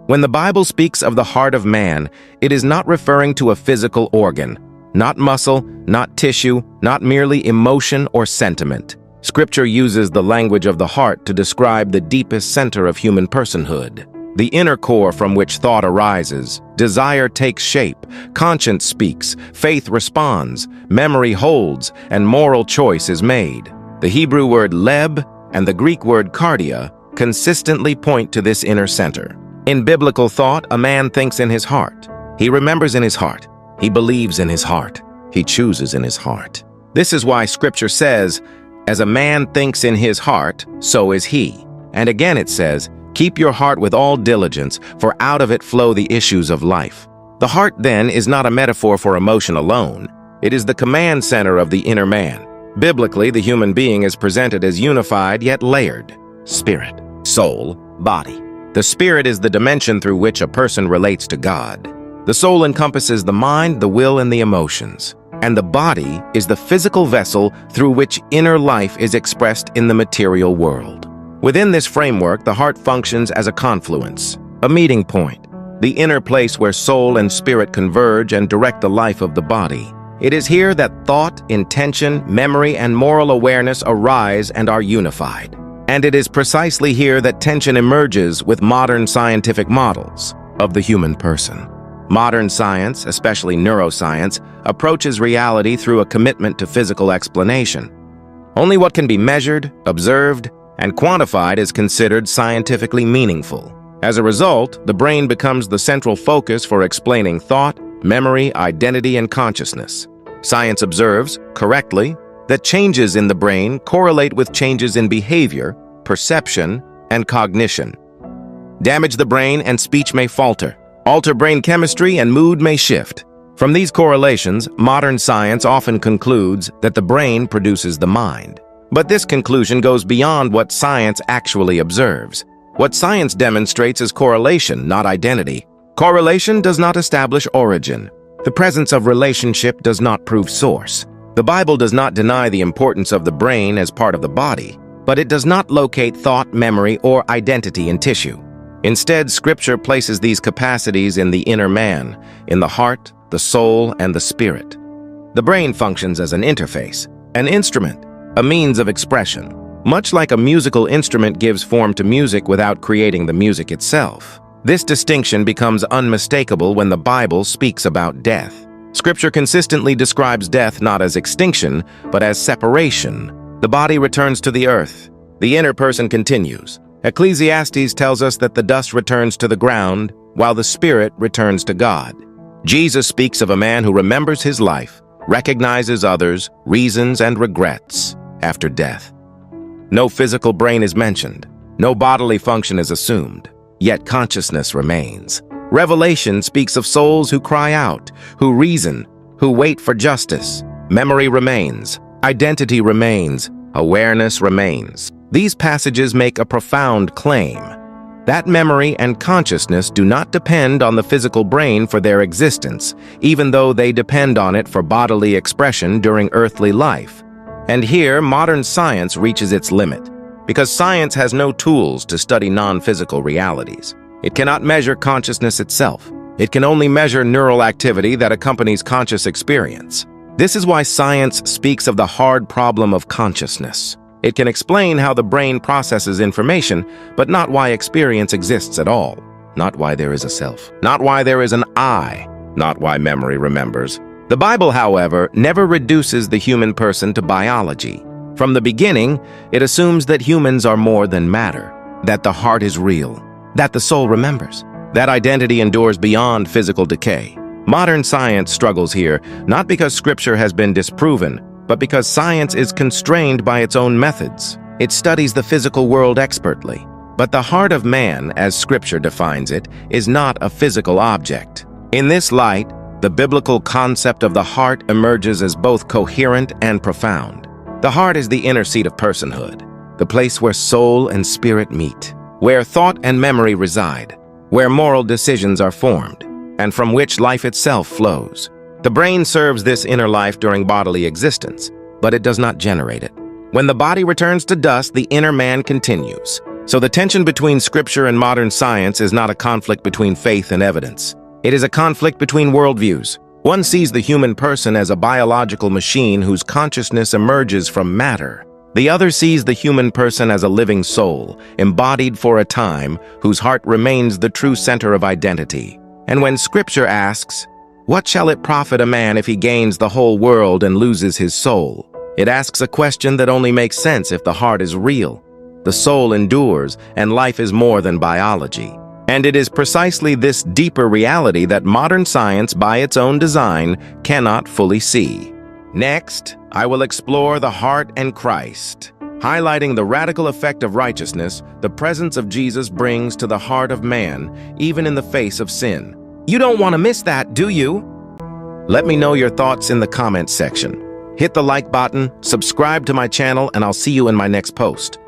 When the Bible speaks of the heart of man, it is not referring to a physical organ, not muscle, not tissue, not merely emotion or sentiment. Scripture uses the language of the heart to describe the deepest center of human personhood, the inner core from which thought arises, desire takes shape, conscience speaks, faith responds, memory holds, and moral choice is made. The Hebrew word leb and the Greek word cardia consistently point to this inner center. In biblical thought, a man thinks in his heart. He remembers in his heart. He believes in his heart. He chooses in his heart. This is why Scripture says, "As a man thinks in his heart, so is he." And again it says, "Keep your heart with all diligence, for out of it flow the issues of life." The heart, then, is not a metaphor for emotion alone. It is the command center of the inner man. Biblically, the human being is presented as unified yet layered: spirit, soul, body. The spirit is the dimension through which a person relates to God. The soul encompasses the mind, the will, and the emotions. And the body is the physical vessel through which inner life is expressed in the material world. Within this framework, the heart functions as a confluence, a meeting point, the inner place where soul and spirit converge and direct the life of the body. It is here that thought, intention, memory, and moral awareness arise and are unified. And it is precisely here that tension emerges with modern scientific models of the human person. Modern science, especially neuroscience, approaches reality through a commitment to physical explanation. Only what can be measured, observed, and quantified is considered scientifically meaningful. As a result, the brain becomes the central focus for explaining thought, memory, identity, and consciousness. Science observes, correctly, that changes in the brain correlate with changes in behavior, perception, and cognition. Damage the brain and speech may falter. Alter brain chemistry and mood may shift. From these correlations, modern science often concludes that the brain produces the mind. But this conclusion goes beyond what science actually observes. What science demonstrates is correlation, not identity. Correlation does not establish origin. The presence of relationship does not prove source. The Bible does not deny the importance of the brain as part of the body, but it does not locate thought, memory, or identity in tissue. Instead, Scripture places these capacities in the inner man, in the heart, the soul, and the spirit. The brain functions as an interface, an instrument, a means of expression. Much like a musical instrument gives form to music without creating the music itself. This distinction becomes unmistakable when the Bible speaks about death. Scripture consistently describes death not as extinction, but as separation. The body returns to the earth. The inner person continues. Ecclesiastes tells us that the dust returns to the ground, while the spirit returns to God. Jesus speaks of a man who remembers his life, recognizes others, reasons, and regrets after death. No physical brain is mentioned. No bodily function is assumed. Yet consciousness remains. Revelation speaks of souls who cry out, who reason, who wait for justice. Memory remains. Identity remains. Awareness remains. These passages make a profound claim. That memory and consciousness do not depend on the physical brain for their existence, even though they depend on it for bodily expression during earthly life. And here, modern science reaches its limit, because science has no tools to study non-physical realities. It cannot measure consciousness itself. It can only measure neural activity that accompanies conscious experience. This is why science speaks of the hard problem of consciousness. It can explain how the brain processes information, but not why experience exists at all. Not why there is a self. Not why there is an I. Not why memory remembers. The Bible, however, never reduces the human person to biology. From the beginning, it assumes that humans are more than matter, that the heart is real, that the soul remembers, that identity endures beyond physical decay. Modern science struggles here, not because Scripture has been disproven, but because science is constrained by its own methods. It studies the physical world expertly. But the heart of man, as Scripture defines it, is not a physical object. In this light, the biblical concept of the heart emerges as both coherent and profound. The heart is the inner seat of personhood, the place where soul and spirit meet, where thought and memory reside, where moral decisions are formed, and from which life itself flows. The brain serves this inner life during bodily existence, but it does not generate it. When the body returns to dust, the inner man continues. So the tension between Scripture and modern science is not a conflict between faith and evidence. It is a conflict between worldviews. One sees the human person as a biological machine whose consciousness emerges from matter. The other sees the human person as a living soul, embodied for a time, whose heart remains the true center of identity. And when Scripture asks, "What shall it profit a man if he gains the whole world and loses his soul?" it asks a question that only makes sense if the heart is real. The soul endures, and life is more than biology. And it is precisely this deeper reality that modern science, by its own design, cannot fully see. Next, I will explore the heart and Christ, highlighting the radical effect of righteousness the presence of Jesus brings to the heart of man, even in the face of sin. You don't want to miss that, do you? Let me know your thoughts in the comments section. Hit the like button, subscribe to my channel, and I'll see you in my next post.